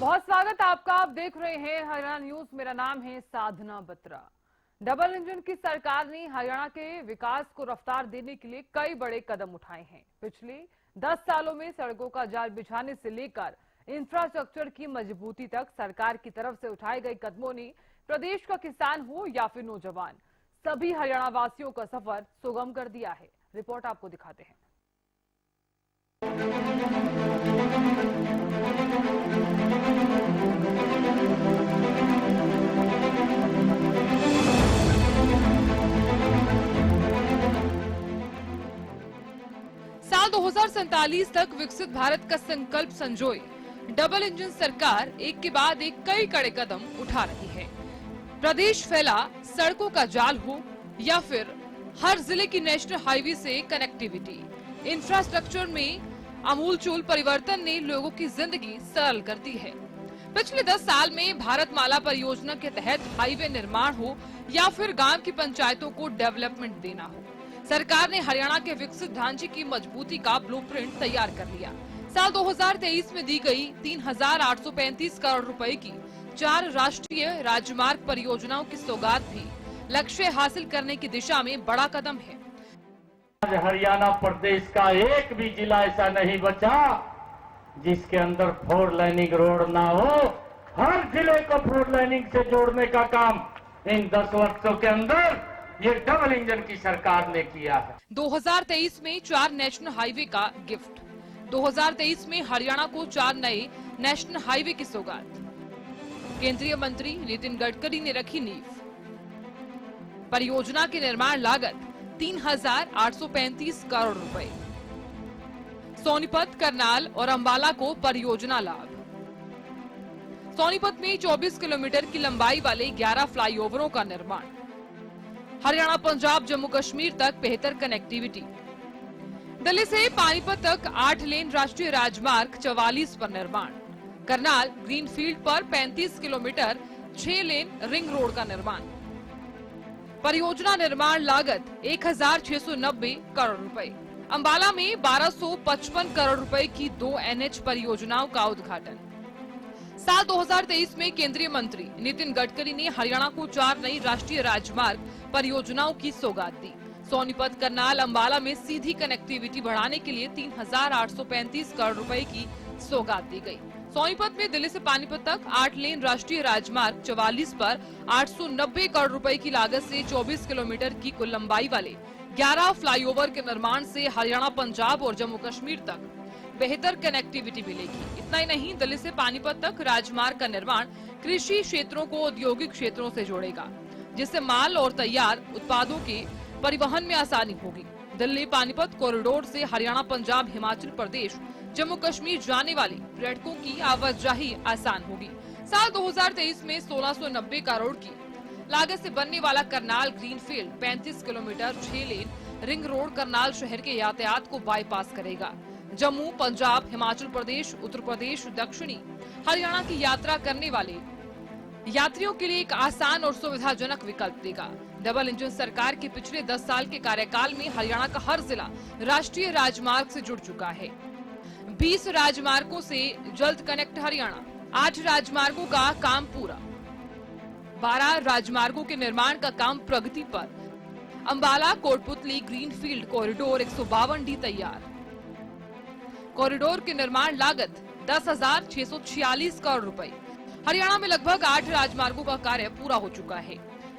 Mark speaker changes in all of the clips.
Speaker 1: बहुत स्वागत आपका। आप देख रहे हैं हरियाणा न्यूज। मेरा नाम है साधना बत्रा। डबल इंजन की सरकार ने हरियाणा के विकास को रफ्तार देने के लिए कई बड़े कदम उठाए हैं। पिछले 10 सालों में सड़कों का जाल बिछाने से लेकर इंफ्रास्ट्रक्चर की मजबूती तक सरकार की तरफ से उठाए गए कदमों ने प्रदेश का किसान हो या फिर नौजवान, सभी हरियाणा वासियों का सफर सुगम कर दिया है। रिपोर्ट आपको दिखाते हैं। साल 2047 तक विकसित भारत का संकल्प संजोए डबल इंजन सरकार एक के बाद एक कई कड़े कदम उठा रही है। प्रदेश फैला सड़कों का जाल हो या फिर हर जिले की नेशनल हाईवे से कनेक्टिविटी, इंफ्रास्ट्रक्चर में आमूलचूल परिवर्तन ने लोगों की जिंदगी सरल कर दी है। पिछले 10 साल में भारतमाला परियोजना के तहत हाईवे निर्माण हो या फिर गांव की पंचायतों को डेवलपमेंट देना हो, सरकार ने हरियाणा के विकसित ढांचे की मजबूती का ब्लूप्रिंट तैयार कर लिया। साल 2023 में दी गई 3,835 करोड़ रुपए की 4 राष्ट्रीय राजमार्ग परियोजनाओं की सौगात भी लक्ष्य हासिल करने की दिशा में बड़ा कदम है।
Speaker 2: हरियाणा प्रदेश का एक भी जिला ऐसा नहीं बचा जिसके अंदर 4 लाइनिंग रोड ना हो। हर जिले को 4 लाइनिंग से जोड़ने का काम इन 10 वर्षों के अंदर ये डबल इंजन की सरकार ने किया है।
Speaker 1: 2023 में 4 नेशनल हाईवे का गिफ्ट। 2023 में हरियाणा को 4 नए नेशनल हाईवे की सौगात। केंद्रीय मंत्री नितिन गडकरी ने रखी नींव। परियोजना की निर्माण लागत 3,835 करोड़ रुपए। सोनीपत, करनाल और अंबाला को परियोजना लाभ। सोनीपत में 24 किलोमीटर की लंबाई वाले 11 फ्लाईओवरों का निर्माण। हरियाणा, पंजाब, जम्मू कश्मीर तक बेहतर कनेक्टिविटी। दिल्ली से पानीपत तक 8 लेन राष्ट्रीय राजमार्ग 44 पर निर्माण। करनाल ग्रीनफील्ड पर 35 किलोमीटर 6 लेन रिंग रोड का निर्माण। परियोजना निर्माण लागत 1,690 करोड़ रुपए। अंबाला में 1,255 करोड़ रुपए की 2 NH परियोजनाओं का उद्घाटन। साल 2023 में केंद्रीय मंत्री नितिन गडकरी ने हरियाणा को 4 नई राष्ट्रीय राजमार्ग परियोजनाओं की सौगात दी। सोनीपत, करनाल, अंबाला में सीधी कनेक्टिविटी बढ़ाने के लिए 3,835 करोड़ रुपए की सौगात दी गई। सोनीपत में दिल्ली से पानीपत तक 8 लेन राष्ट्रीय राजमार्ग 44 पर 890 करोड़ रुपए की लागत से 24 किलोमीटर की कुल लंबाई वाले 11 फ्लाईओवर के निर्माण से हरियाणा, पंजाब और जम्मू कश्मीर तक बेहतर कनेक्टिविटी मिलेगी। इतना ही नहीं, दिल्ली से पानीपत तक राजमार्ग का निर्माण कृषि क्षेत्रों को औद्योगिक क्षेत्रों से जोड़ेगा, जिससे माल और तैयार उत्पादों के परिवहन में आसानी होगी। दिल्ली पानीपत कॉरिडोर से हरियाणा, पंजाब, हिमाचल प्रदेश, जम्मू कश्मीर जाने वाले पर्यटकों की आवाजाही आसान होगी। साल 2023 में 1,690 करोड़ की लागत से बनने वाला करनाल ग्रीनफील्ड 35 किलोमीटर 6 लेन रिंग रोड करनाल शहर के यातायात को बाईपास करेगा। जम्मू, पंजाब, हिमाचल प्रदेश, उत्तर प्रदेश, दक्षिणी हरियाणा की यात्रा करने वाले यात्रियों के लिए एक आसान और सुविधाजनक विकल्प देगा। डबल इंजन सरकार के पिछले 10 साल के कार्यकाल में हरियाणा का हर जिला राष्ट्रीय राजमार्ग से जुड़ चुका है। 20 राजमार्गों से जल्द कनेक्ट हरियाणा। 8 राजमार्गों का काम पूरा। 12 राजमार्गों के निर्माण का काम प्रगति पर। Ambala Kotputli greenfield corridor 152D तैयार। कॉरिडोर की निर्माण लागत 10,646 करोड़ रुपए। हरियाणा में लगभग 8 राजमार्गों का कार्य पूरा हो चुका है।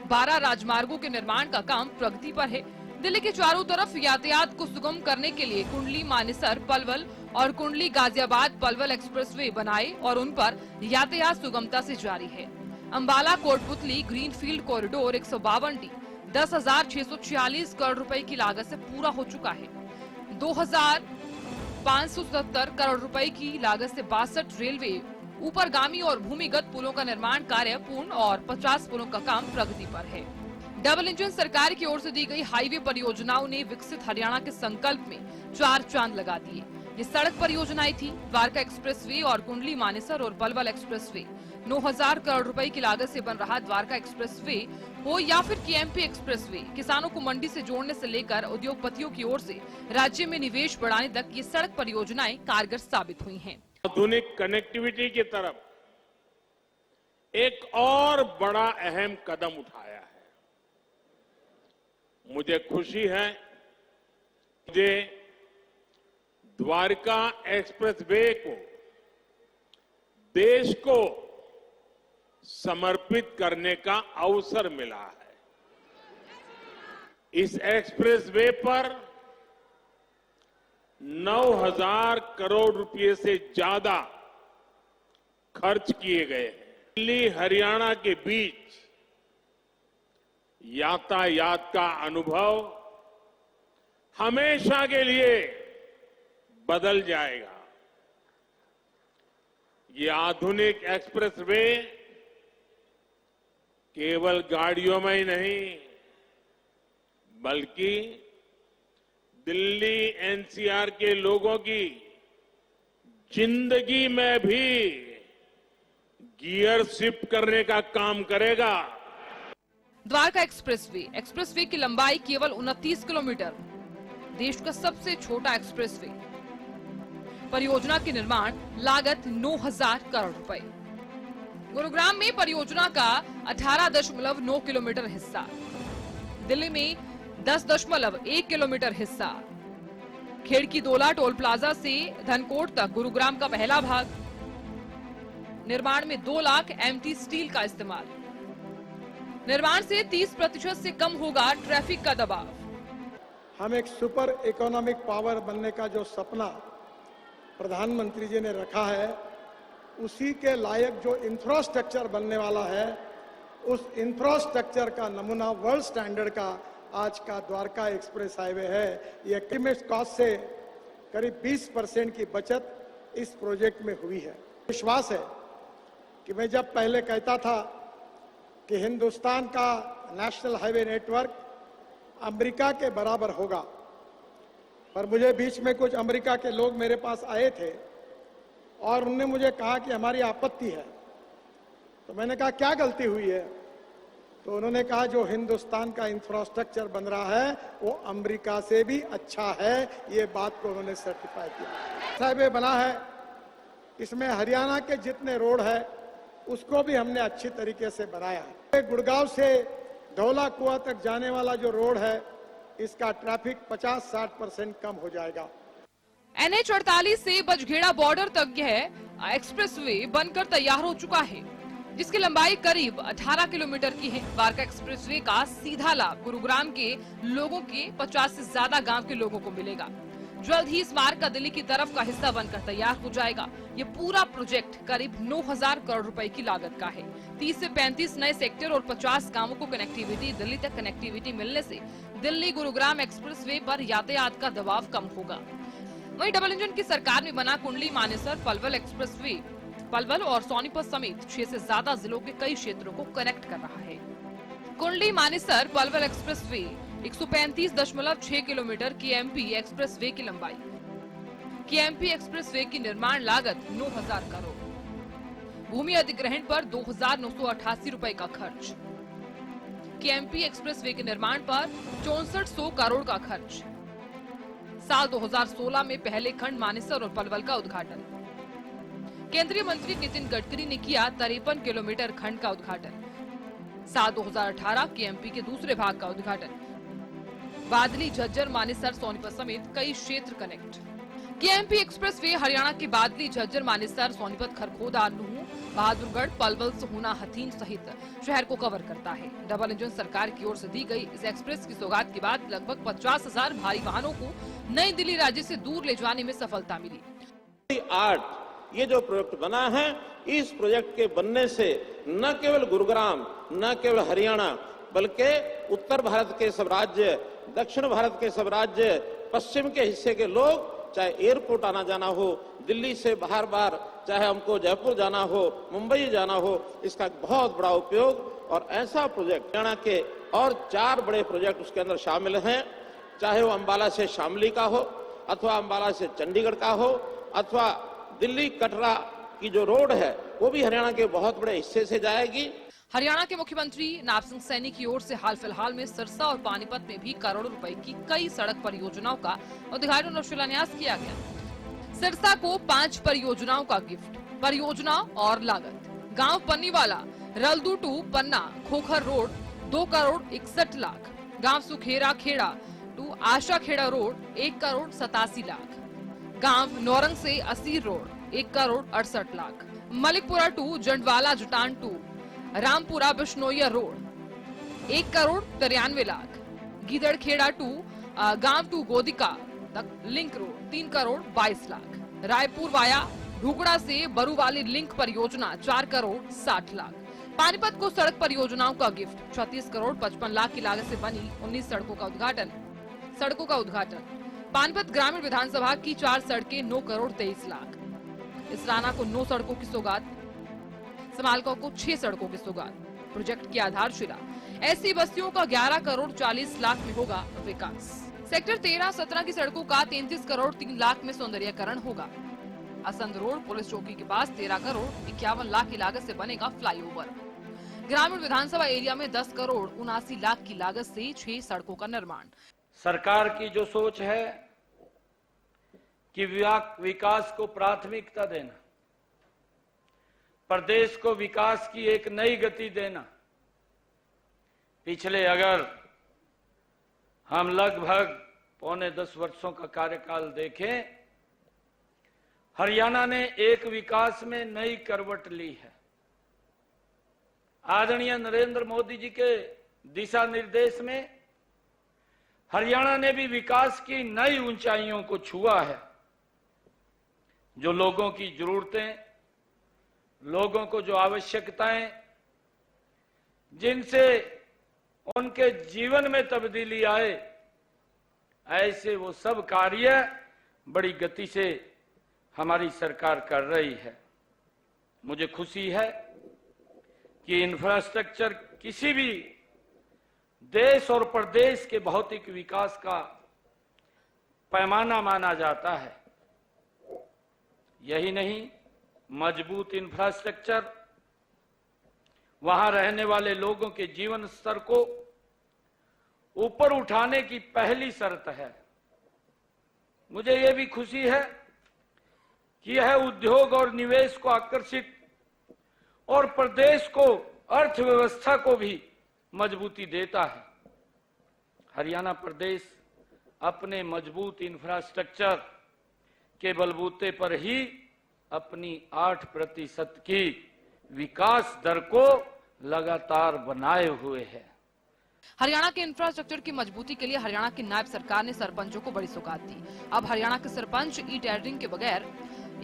Speaker 1: 12 राजमार्गों के निर्माण का काम प्रगति पर है। दिल्ली के चारों तरफ यातायात को सुगम करने के लिए कुंडली मानेसर पलवल और कुंडली गाजियाबाद पलवल एक्सप्रेसवे बनाए और उन पर यातायात सुगमता से जारी है। Ambala Kotputli greenfield corridor 152D 10,646 crore रुपए की लागत से पूरा हो चुका है। 2,577 करोड़ रुपए की लागत से 62 रेलवे ऊपरगामी और भूमिगत पुलों का निर्माण कार्य पूर्ण और 50 पुलों का काम प्रगति पर है। डबल इंजन सरकार की ओर से दी गई हाईवे परियोजनाओं ने विकसित हरियाणा के संकल्प में 4 चांद लगा दिए। ये सड़क परियोजनाएं थी द्वारका एक्सप्रेसवे और कुंडली मानेसर और पलवल एक्सप्रेसवे। 9,000 करोड़ रुपए की लागत से बन रहा द्वारका एक्सप्रेसवे हो या फिर केएमपी एक्सप्रेसवे, किसानों को मंडी से जोड़ने से लेकर उद्योगपतियों की ओर से राज्य में निवेश बढ़ाने तक ये सड़क परियोजनाएं कारगर साबित हुई हैं।
Speaker 3: आधुनिक कनेक्टिविटी की तरफ एक और बड़ा अहम कदम उठाया है। मुझे खुशी है, मुझे द्वारका एक्सप्रेसवे को देश को समर्पित करने का अवसर मिला है। इस एक्सप्रेसवे पर 9,000 करोड़ रुपए से ज्यादा खर्च किए गए हैं। दिल्ली हरियाणा के बीच यातायात का अनुभव हमेशा के लिए बदल जाएगा। ये आधुनिक एक्सप्रेसवे केवल गाड़ियों में ही नहीं, बल्कि दिल्ली एनसीआर के लोगों की जिंदगी में भी गियर शिफ्ट करने का काम करेगा।
Speaker 1: द्वारका एक्सप्रेसवे की लंबाई केवल 29 किलोमीटर, देश का सबसे छोटा एक्सप्रेसवे। परियोजना के निर्माण लागत 9,000 करोड़ रुपए। गुरुग्राम में परियोजना का 18.9 किलोमीटर हिस्सा, दिल्ली में 10.1 किलोमीटर हिस्सा, खेड़की दोला टोल प्लाजा से धनकोट तक गुरुग्राम का पहला भाग। निर्माण में 2 लाख एमटी स्टील का इस्तेमाल। निर्माण से 30% से कम होगा ट्रैफिक का दबाव।
Speaker 4: हम एक सुपर इकोनॉमिक पावर बनने का जो सपना प्रधानमंत्री जी ने रखा है, उसी के लायक जो इंफ्रास्ट्रक्चर बनने वाला है, उस इंफ्रास्ट्रक्चर का नमूना वर्ल्ड स्टैंडर्ड का आज का द्वारका एक्सप्रेस हाईवे है। ये एस्टिमेट कॉस्ट से करीब 20% की बचत इस प्रोजेक्ट में हुई है। विश्वास है कि मैं जब पहले कहता था कि हिंदुस्तान का नेशनल हाईवे नेटवर्क अमेरिका के बराबर होगा, पर मुझे बीच में कुछ अमेरिका के लोग मेरे पास आए थे और उन्होंने मुझे कहा कि हमारी आपत्ति है। तो मैंने कहा क्या गलती हुई है? तो उन्होंने कहा जो हिंदुस्तान का इंफ्रास्ट्रक्चर बन रहा है वो अमेरिका से भी अच्छा है। ये बात को उन्होंने सर्टिफाई किया। हाईवे बना है, इसमें हरियाणा के जितने रोड है उसको भी हमने अच्छी तरीके से बनाया है। गुड़गांव से धौला कुआं तक जाने वाला जो रोड है, इसका ट्रैफिक 50-60% कम हो जाएगा।
Speaker 1: NH 48 से बजखेड़ा बॉर्डर तक यह एक्सप्रेसवे बनकर तैयार हो चुका है, जिसकी लंबाई करीब 18 किलोमीटर की है। द्वारका एक्सप्रेसवे का सीधा लाभ गुरुग्राम के लोगों के 50 से ज्यादा गांव के लोगों को मिलेगा। जल्द ही इस मार्ग का दिल्ली की तरफ का हिस्सा बनकर तैयार हो जाएगा। ये पूरा प्रोजेक्ट करीब 9,000 करोड़ रुपए की लागत का है। 30 से 35 नए सेक्टर और 50 गांवों को कनेक्टिविटी, दिल्ली तक कनेक्टिविटी मिलने से दिल्ली गुरुग्राम एक्सप्रेसवे पर यातायात का दबाव कम होगा। वहीं डबल इंजन की सरकार में बना कुंडली मानेसर पलवल एक्सप्रेसवे पलवल और सोनीपत समेत 6 से ज्यादा जिलों के कई क्षेत्रों को कनेक्ट कर रहा है। Kundli Manesar Palwal expressway 135.6 kilometre KMP expressway की लंबाई। KMP एक्सप्रेसवे की निर्माण लागत 9,000 करोड़। भूमि अधिग्रहण पर 2,988 रुपए का खर्च। KMP एक्सप्रेसवे के निर्माण पर 6400 करोड़ का खर्च। साल 2016 में पहले खंड मानेसर और पलवल का उद्घाटन। केंद्रीय मंत्री नितिन गडकरी ने किया 53 किलोमीटर खंड का उद्घाटन। साल 2018 KMP के दूसरे भाग का उद्घाटन। बादली, झज्जर, मानेसर, सोनीपत समेत कई क्षेत्र कनेक्ट। KMP एक्सप्रेसवे हरियाणा के बादली, झज्जर, मानेसर, सोनीपत, खरखोदा, नूह, बहादुरगढ़, पलवल, सोहना, हथीन सहित शहर को कवर करता है। डबल इंजन सरकार की ओर से दी गई इस एक्सप्रेस की सौगात के बाद लगभग 50,000 भारी वाहनों को नई दिल्ली राज्य से दूर ले जाने में सफलता मिली।
Speaker 5: 8 ये जो प्रोजेक्ट बना है, इस प्रोजेक्ट के बनने से न केवल गुरुग्राम, न केवल हरियाणा, बल्कि उत्तर भारत के सब राज्य, दक्षिण भारत के सब राज्य, पश्चिम के हिस्से के लोग, चाहे एयरपोर्ट आना जाना हो, दिल्ली से बार बार चाहे हमको जयपुर जाना हो, मुंबई जाना हो, इसका बहुत बड़ा उपयोग। और ऐसा प्रोजेक्ट हरियाणा के और 4 बड़े प्रोजेक्ट उसके अंदर शामिल हैं, चाहे वो अंबाला से शामली का हो, अथवा अंबाला से चंडीगढ़ का हो, अथवा दिल्ली कटरा की जो रोड है वो भी हरियाणा के बहुत बड़े हिस्से से जाएगी।
Speaker 1: हरियाणा के मुख्यमंत्री नायब सिंह सैनी की ओर से हाल फिलहाल में सिरसा और पानीपत में भी करोड़ों रुपए की कई सड़क परियोजनाओं का उद्घाटन और शिलान्यास किया गया। सिरसा को 5 परियोजनाओं का गिफ्ट। परियोजना और लागत: गांव पन्नीवाला रलदू टू पन्ना खोखर रोड 2 करोड़ 61 लाख। गांव सुखेरा खेड़ा टू आशा खेड़ा रोड 1 करोड़ 87 लाख। गांव नौरंग से Asir road 1 crore 68 lakh. Malikpura to Jandwala Jutan to Rampura Bishnoiya road 1 crore 93 lakh. Gidarkheda to गांव टू गोदिका तक link road 3 crore 22 lakh. Raipur via Dhukda से बरूवाली लिंक परियोजना 4 करोड़ 60 लाख। पानीपत को सड़क परियोजनाओं का गिफ्ट 36 करोड़ 55 लाख की लागत से बनी 19 सड़कों का उद्घाटन। पानीपत ग्रामीण विधानसभा की 4 सड़कें 9 करोड़ 23 लाख। इसराना को 9 सड़कों की सौगात, समालका को 6 सड़कों की सौगात। प्रोजेक्ट की आधारशिला। ऐसी बस्तियों का 11 करोड़ 40 लाख में होगा विकास। सेक्टर 13-17 की सड़कों का 33 करोड़ 3 लाख में सौंदर्यीकरण होगा। असंध रोड पुलिस चौकी के पास 13 करोड़ 51 लाख की लागत से बनेगा फ्लाईओवर। ग्रामीण विधानसभा एरिया में 10 करोड़ 79 लाख की लागत से 6 सड़कों का निर्माण।
Speaker 2: सरकार की जो सोच है कि विकास को प्राथमिकता देना, प्रदेश को विकास की एक नई गति देना। पिछले अगर हम लगभग पौने 10 वर्षों का कार्यकाल देखें, हरियाणा ने एक विकास में नई करवट ली है। आदरणीय नरेंद्र मोदी जी के दिशा निर्देश में हरियाणा ने भी विकास की नई ऊंचाइयों को छुआ है। जो लोगों की जरूरतें, लोगों को जो आवश्यकताएं, जिनसे उनके जीवन में तब्दीली आए, ऐसे वो सब कार्य बड़ी गति से हमारी सरकार कर रही है। मुझे खुशी है कि इंफ्रास्ट्रक्चर किसी भी देश और प्रदेश के भौतिक विकास का पैमाना माना जाता है। यही नहीं, मजबूत इंफ्रास्ट्रक्चर वहां रहने वाले लोगों के जीवन स्तर को ऊपर उठाने की पहली शर्त है। मुझे यह भी खुशी है कि यह उद्योग और निवेश को आकर्षित और प्रदेश को, अर्थव्यवस्था को भी मजबूती देता है। हरियाणा प्रदेश अपने मजबूत इंफ्रास्ट्रक्चर के बलबूते पर ही अपनी 8% की विकास दर को लगातार बनाए हुए है।
Speaker 1: हरियाणा के इंफ्रास्ट्रक्चर की मजबूती के लिए हरियाणा की नायब सरकार ने सरपंचों को बड़ी सौगात दी। अब हरियाणा के सरपंच ई टेंडरिंग के बगैर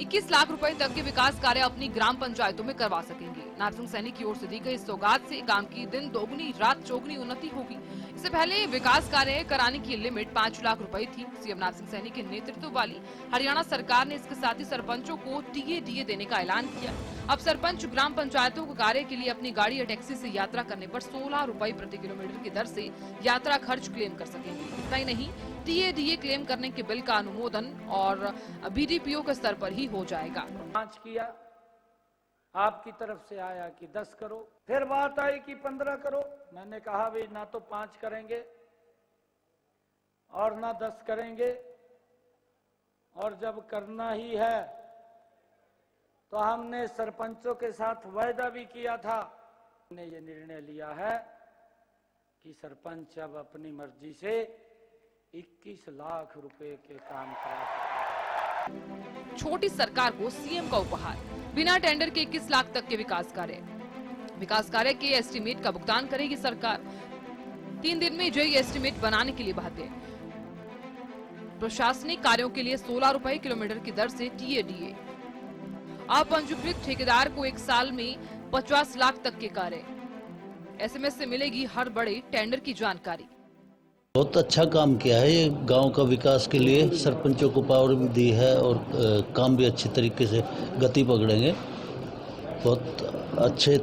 Speaker 1: 21 लाख रुपए तक के विकास कार्य अपनी ग्राम पंचायतों में करवा सकेंगे। नारसिंह सैनी की ओर से दी गई इस सौगात से काम की दिन दोगुनी रात चौगुनी उन्नति होगी। इससे पहले विकास कार्य कराने की लिमिट 5 लाख रुपए थी। सीएम नारसिंह सैनी के नेतृत्व वाली हरियाणा सरकार ने इसके साथ ही सरपंचों को टीएडीए देने का ऐलान किया। अब सरपंच ग्राम पंचायतों को कार्य के लिए अपनी गाड़ी या टैक्सी से यात्रा करने पर 16 रुपए प्रति किलोमीटर की दर से यात्रा खर्च क्लेम कर सकेंगे। इतना ही नहीं, टीएडीए क्लेम करने के बिल का अनुमोदन और बीडीपीओ के स्तर पर ही हो जाएगा।
Speaker 2: 5 किया, आपकी तरफ से आया कि 10 करो, फिर बात आई कि 15 करो। मैंने कहा भाई ना तो 5 करेंगे और ना 10 करेंगे, और जब करना ही है तो हमने सरपंचों के साथ वायदा भी किया था। हमने ये निर्णय लिया है कि सरपंच अब अपनी मर्जी से 21 लाख रुपए के काम करा सकते।
Speaker 1: छोटी सरकार को सीएम का उपहार, बिना टेंडर के 21 लाख तक के विकास कार्य के एस्टीमेट का भुगतान करेगी सरकार। 3 दिन में जेई एस्टीमेट बनाने के लिए बहाते। प्रशासनिक कार्यों के लिए 16 रुपए किलोमीटर की दर से टीएडीए। अपंजीकृत ठेकेदार को 1 साल में 50 लाख तक के कार्य। एसएमएस से मिलेगी हर बड़े टेंडर की जानकारी।
Speaker 6: बहुत अच्छा काम किया है ये गांव का विकास के लिए। सरपंचों को पावर भी दी है और काम भी अच्छे तरीके से गति पकड़ेंगे। बहुत अच्छे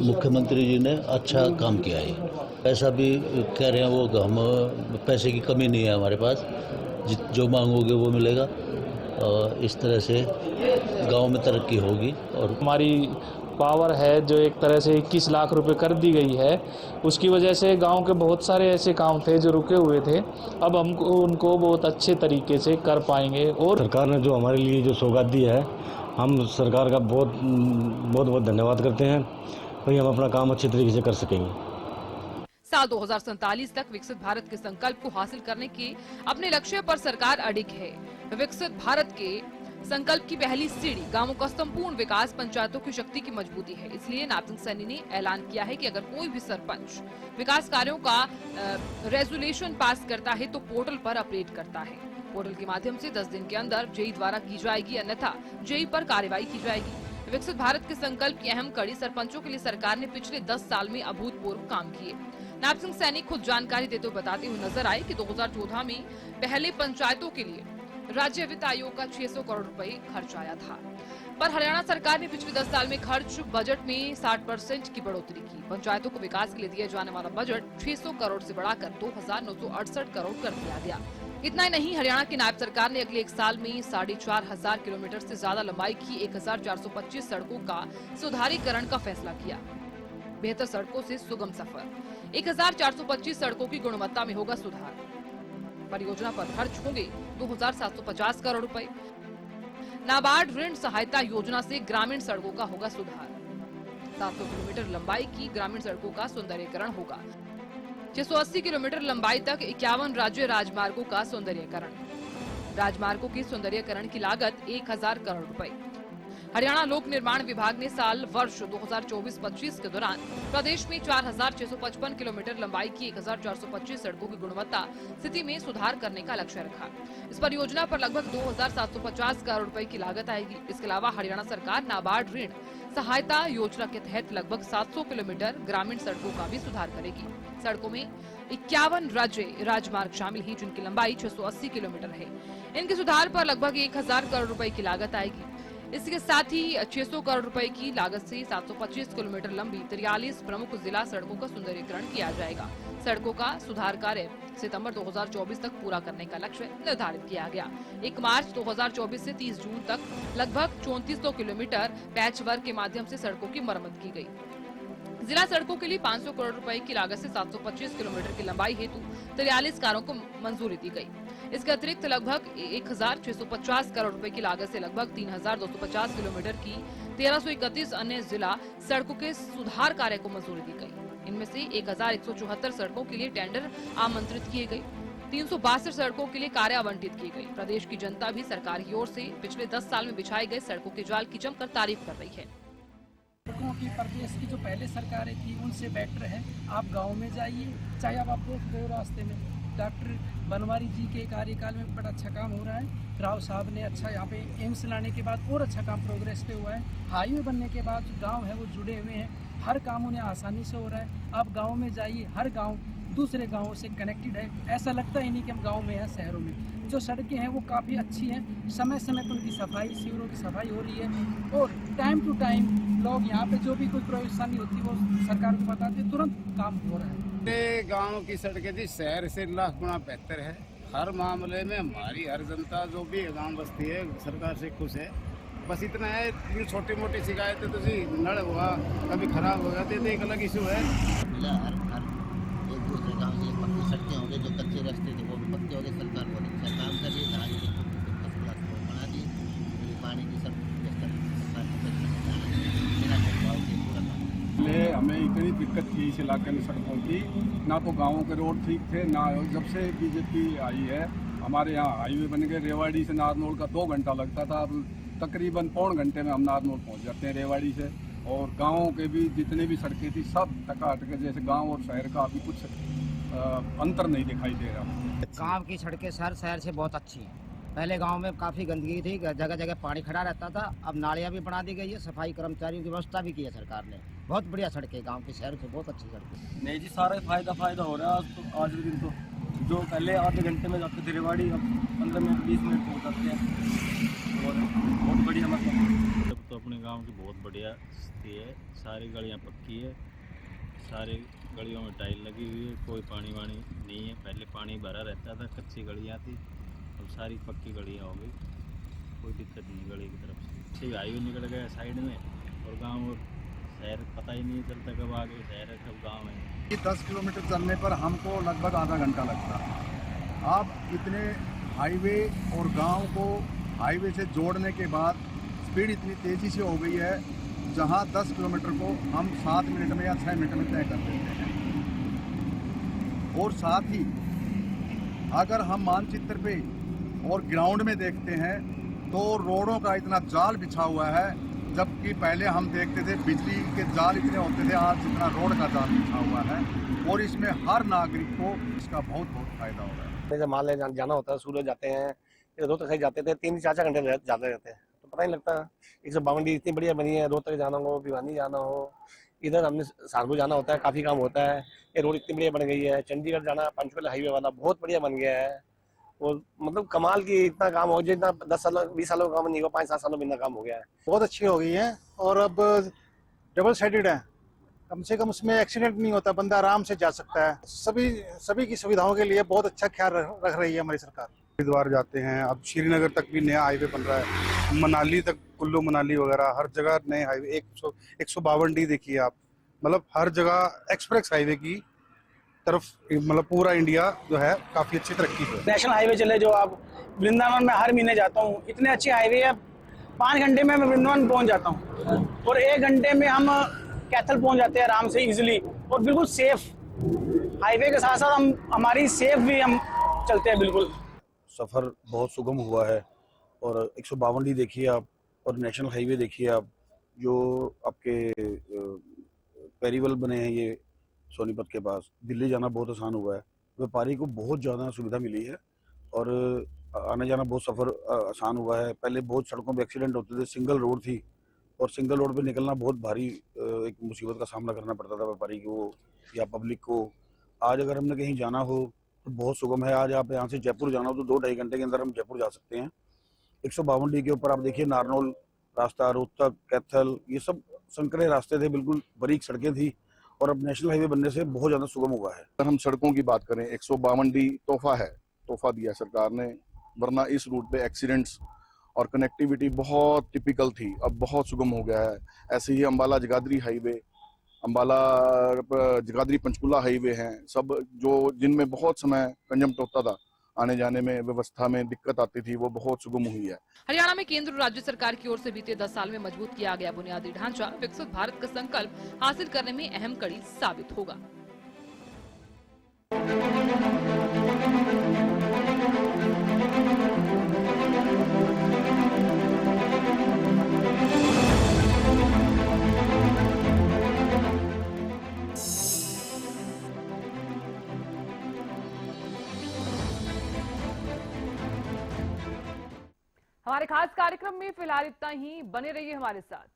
Speaker 6: मुख्यमंत्री जी ने अच्छा काम किया है। पैसा भी कह रहे हैं वो, हम पैसे की कमी नहीं है हमारे पास, जो मांगोगे वो मिलेगा। और इस तरह से गांव में तरक्की होगी। और
Speaker 7: हमारी पावर है जो एक तरह से 21 लाख रुपए कर दी गई है, उसकी वजह से गांव के बहुत सारे ऐसे काम थे जो रुके हुए थे, अब हम उनको बहुत अच्छे तरीके से कर पाएंगे। और
Speaker 8: सरकार ने जो हमारे लिए जो सौगात दी है हम सरकार का बहुत बहुत धन्यवाद करते हैं, भाई हम अपना काम अच्छे तरीके से कर सकेंगे।
Speaker 1: साल 2047 तक विकसित भारत के संकल्प को हासिल करने के अपने लक्ष्य पर सरकार अडिग है। विकसित भारत के संकल्प की पहली सीढ़ी गांवों का संपूर्ण विकास, पंचायतों की शक्ति की मजबूती है। इसलिए नापसिंह सैनी ने ऐलान किया है कि अगर कोई भी सरपंच विकास कार्यों का रेजोल्यूशन पास करता है तो पोर्टल पर अपडेट करता है। पोर्टल के माध्यम से 10 दिन के अंदर जेई द्वारा की जाएगी, अन्यथा जेई पर कार्रवाई की जाएगी। विकसित भारत के संकल्प की अहम कड़ी सरपंचों के लिए सरकार ने पिछले 10 साल में अभूतपूर्व काम किए। नापसिंह सैनी खुद जानकारी देते हुए बताते हुए नजर आए कि 2014 में पहले पंचायतों के लिए राज्य वित्त आयोग का 600 करोड़ रुपए खर्च आया था, पर हरियाणा सरकार ने पिछले 10 साल में खर्च बजट में 60% की बढ़ोतरी की। पंचायतों को विकास के लिए दिया जाने वाला बजट 600 करोड़ से बढ़ाकर 2,968 करोड़ कर दिया गया। इतना ही नहीं, हरियाणा की नायब सरकार ने अगले 1 साल में 4,500 किलोमीटर से ज्यादा लंबाई की 1,425 सड़कों का सुधारीकरण का फैसला किया। बेहतर सड़कों से सुगम सफर, 1,425 सड़कों की गुणवत्ता में होगा सुधार। परियोजना पर खर्च होंगे 2,750 करोड़ रुपए। नाबार्ड ऋण सहायता योजना से ग्रामीण सड़कों का होगा सुधार। 700 किलोमीटर लंबाई की ग्रामीण सड़कों का सौंदर्यीकरण होगा। 680 किलोमीटर लंबाई तक 51 राज्य राजमार्गों का सौंदर्यीकरण। राजमार्गों के सौंदर्यीकरण की लागत 1,000 करोड़ रुपए। हरियाणा लोक निर्माण विभाग ने साल वर्ष 2024-25 के दौरान प्रदेश में 4,655 किलोमीटर लंबाई की 1,425 सड़कों की गुणवत्ता स्थिति में सुधार करने का लक्ष्य रखा। इस परियोजना पर लगभग 2,750 करोड़ रुपए की लागत आएगी। इसके अलावा हरियाणा सरकार नाबार्ड ऋण सहायता योजना के तहत लगभग 700 किलोमीटर ग्रामीण सड़कों का भी सुधार करेगी। सड़कों में 51 राज्य राजमार्ग शामिल हैं, जिनकी लंबाई 680 किलोमीटर है। इनके सुधार पर लगभग 1,000 करोड़ रुपए की लागत आएगी। इसके साथ ही 600 करोड़ रुपए की लागत से 725 किलोमीटर लंबी 43 प्रमुख जिला सड़कों का सुंदरीकरण किया जाएगा। सड़कों का सुधार कार्य सितंबर 2024 तक पूरा करने का लक्ष्य निर्धारित किया गया। 1 मार्च 2024 से 30 जून तक लगभग 3400 किलोमीटर पैच वर्क के माध्यम से सड़कों की मरम्मत की गई। जिला सड़कों के लिए 500 करोड़ रुपए की लागत से 725 किलोमीटर की लंबाई हेतु 43 कारों को मंजूरी दी गई। इसके अतिरिक्त लगभग 1,650 करोड़ रुपए की लागत से लगभग 3,250 किलोमीटर की 1,331 अन्य जिला सड़कों के सुधार कार्य को मंजूरी दी गई। इनमें से 1,174 सड़कों के लिए टेंडर आमंत्रित किए गए। 362 सड़कों के लिए कार्य आवंटित की गई। प्रदेश की जनता भी सरकार की ओर से पिछले 10 साल में बिछाए गए सड़कों के जाल की जमकर तारीफ कर रही है।
Speaker 9: सड़कों की प्रदेश की जो पहले सरकारें थी उनसे बेटर है। आप गांव में जाइए, चाहे आप देखते हो रास्ते में डॉक्टर बनवारी जी के कार्यकाल में बड़ा अच्छा काम हो रहा है। राव साहब ने अच्छा यहाँ पे एम्स लाने के बाद और अच्छा काम प्रोग्रेस पे हुआ है। हाईवे बनने के बाद जो गाँव है वो जुड़े हुए हैं, हर काम उन्हें आसानी से हो रहा है। आप गाँव में जाइए, हर गाँव दूसरे गाँवों से कनेक्टेड है। ऐसा लगता ही नहीं कि हम गाँव में हैं, शहरों में। जो सड़कें हैं वो काफ़ी अच्छी हैं। समय समय पर उनकी सफाई, सीवरों की सफाई हो रही है और टाइम टू टाइम लोग यहाँ पे जो भी कोई परेशानी होती है वो सरकार को बताते हैं, तुरंत काम हो रहा है।
Speaker 10: गांव की सड़कें थी शहर से लाख गुना बेहतर है। हर मामले में हमारी हर जनता जो भी गांव बस्ती है सरकार से खुश है। बस इतना है, ये छोटी मोटी शिकायतें तो जी नल हुआ कभी खराब हो गया तो एक अलग इशू है।
Speaker 11: एक दूसरे गाँव से पक्की सड़कें हो गई, जो कच्चे रास्ते थे वो भी पक्के हो गए। सरकार बहुत अच्छा काम कर रही है। धान की फर्स्ट क्लास रोड बना दी, पानी की सब
Speaker 12: हमें इतनी दिक्कत थी इस इलाके में सड़कों की, ना तो गाँवों के रोड ठीक थे, ना जब से बीजेपी आई है हमारे यहाँ हाईवे बन गए। रेवाड़ी से नारनौल का 2 घंटा लगता था, अब तकरीबन पौन घंटे में हम नारनौल पहुँच जाते हैं रेवाड़ी से। और गाँवों के भी जितने भी सड़कें थी सब टकाटक के, जैसे गाँव और शहर का अभी कुछ अंतर नहीं दिखाई दे रहा।
Speaker 13: गाँव की सड़कें शहर से बहुत अच्छी हैं। पहले गांव में काफ़ी गंदगी थी, जगह जगह पानी खड़ा रहता था। अब नालियाँ भी बना दी गई है, सफाई कर्मचारियों की व्यवस्था भी की है सरकार ने। बहुत बढ़िया सड़कें गांव के, शहर से बहुत अच्छी सड़कें।
Speaker 14: नहीं जी, सारा फायदा हो रहा है। आज के दिन तो जो पहले आधे घंटे में जाते थे रेवाड़ी, अब 15 मिनट 20 मिनट पहुँच जाते हैं और बहुत बढ़िया। मतलब
Speaker 15: तो अपने गाँव की बहुत बढ़िया स्थिति है। सारी गलियाँ पक्की है, सारी गलियों में टाइल लगी हुई है, कोई पानी वानी नहीं है। पहले पानी भरा रहता था, कच्ची गलियाँ थी, अब सारी पक्की गलियाँ हो गई, कोई दिक्कत नहीं गली की तरफ से। ठीक हाईवे निकल गया साइड में और गांव और शहर पता ही नहीं चलता कब आगे शहर है कब गांव है।
Speaker 12: 10 किलोमीटर चलने पर हमको लगभग आधा घंटा लगता है। अब इतने हाईवे और गांव को हाईवे से जोड़ने के बाद
Speaker 16: स्पीड इतनी तेज़ी से हो गई है, जहां 10 किलोमीटर को हम 7 मिनट में या 6 मिनट में तय कर देते हैं। और साथ ही अगर हम मानचित्र पे और ग्राउंड में देखते हैं तो रोडों का इतना जाल बिछा हुआ है, जबकि पहले हम देखते थे बिजली के जाल इतने होते थे, आज जितना रोड का जाल बिछा हुआ है। और इसमें हर नागरिक को इसका बहुत फायदा हो रहा है।
Speaker 17: जब मान ले जाना होता है, सूरज जाते हैं, रोहतक तक जाते थे, 3-4 घंटे जाते रहते हैं, तो पता नहीं लगता। 152 इतनी बढ़िया बनी है, रोहतक जाना हो, भिवानी जाना हो, इधर हमने सहारनपुर जाना होता है, काफ़ी काम होता है। ये रोड इतनी बढ़िया बन गई है। चंडीगढ़ जाना पंचकुला हाईवे वाला बहुत बढ़िया बन गया है। और मतलब कमाल की इतना काम हो, जितना 10 साल 20 सालों का काम नहीं हुआ, 5-7 सालों में इतना काम हो गया है।
Speaker 18: बहुत अच्छी हो गई है और अब डबल साइडेड है, कम से कम उसमें एक्सीडेंट नहीं होता, बंदा आराम से जा सकता है। सभी की सुविधाओं के लिए बहुत अच्छा ख्याल रख रही है हमारी सरकार।
Speaker 19: हरिद्वार जाते हैं, अब श्रीनगर तक भी नया हाईवे बन रहा है, मनाली तक, कुल्लू मनाली वगैरह हर जगह नए हाईवे। 152D देखिए आप, मतलब हर जगह एक्सप्रेस हाईवे की तरफ, मतलब पूरा इंडिया जो है काफी अच्छी तरक्की है।
Speaker 20: नेशनल हाईवे चले जो आप, वृंदावन में हर महीने जाता हूँ, इतने अच्छे हाईवे है, 5 घंटे में मैं वृंदावन पहुँच जाता हूँ और 1 घंटे में हम कैथल पहुँच जाते हैं आराम से, इजिली और बिल्कुल सेफ। हाईवे के साथ साथ हमारी सेफ भी हम चलते हैं बिल्कुल।
Speaker 21: सफ़र बहुत सुगम हुआ है। और 152D देखिए आप, और नेशनल हाईवे देखिए आप, जो आपके पेरीवल बने हैं ये सोनीपत के पास, दिल्ली जाना बहुत आसान हुआ है। व्यापारी को बहुत ज़्यादा सुविधा मिली है और आने जाना बहुत सफ़र आसान हुआ है। पहले बहुत सड़कों पे एक्सीडेंट होते थे, सिंगल रोड थी और सिंगल रोड पे निकलना बहुत भारी एक मुसीबत का सामना करना पड़ता था व्यापारी को या पब्लिक को। आज अगर हमने कहीं जाना हो तो बहुत सुगम है। आज आप यहाँ से जयपुर जाना हो तो 2-2.5 घंटे के अंदर हम जयपुर जा सकते हैं। 152D के ऊपर आप देखिए, नारनौल रास्ता, रोहतक, कैथल, ये सब संकरे रास्ते थे, बिल्कुल बारीक सड़कें थी और अब नेशनल हाईवे बनने से बहुत ज़्यादा सुगम हुआ है।
Speaker 22: अगर हम सड़कों की बात करें, 152D तोहफा है, तोहफा दिया सरकार ने, वरना इस रूट पे एक्सीडेंट्स और कनेक्टिविटी बहुत टिपिकल थी, अब बहुत सुगम हो गया है। ऐसे ही अम्बाला जगाधरी हाईवे, अम्बाला जगाधरी पंचकुला हाईवे हैं, सब जो जिनमें बहुत समय कंजम्प्ट होता था, आने जाने में व्यवस्था में दिक्कत आती थी, वो बहुत सुगम हुई है।
Speaker 1: हरियाणा में केंद्र और राज्य सरकार की ओर से बीते 10 साल में मजबूत किया गया बुनियादी ढांचा विकसित भारत का संकल्प हासिल करने में अहम कड़ी साबित होगा। हमारे खास कार्यक्रम में फिलहाल इतना ही। बने रहिए हमारे साथ।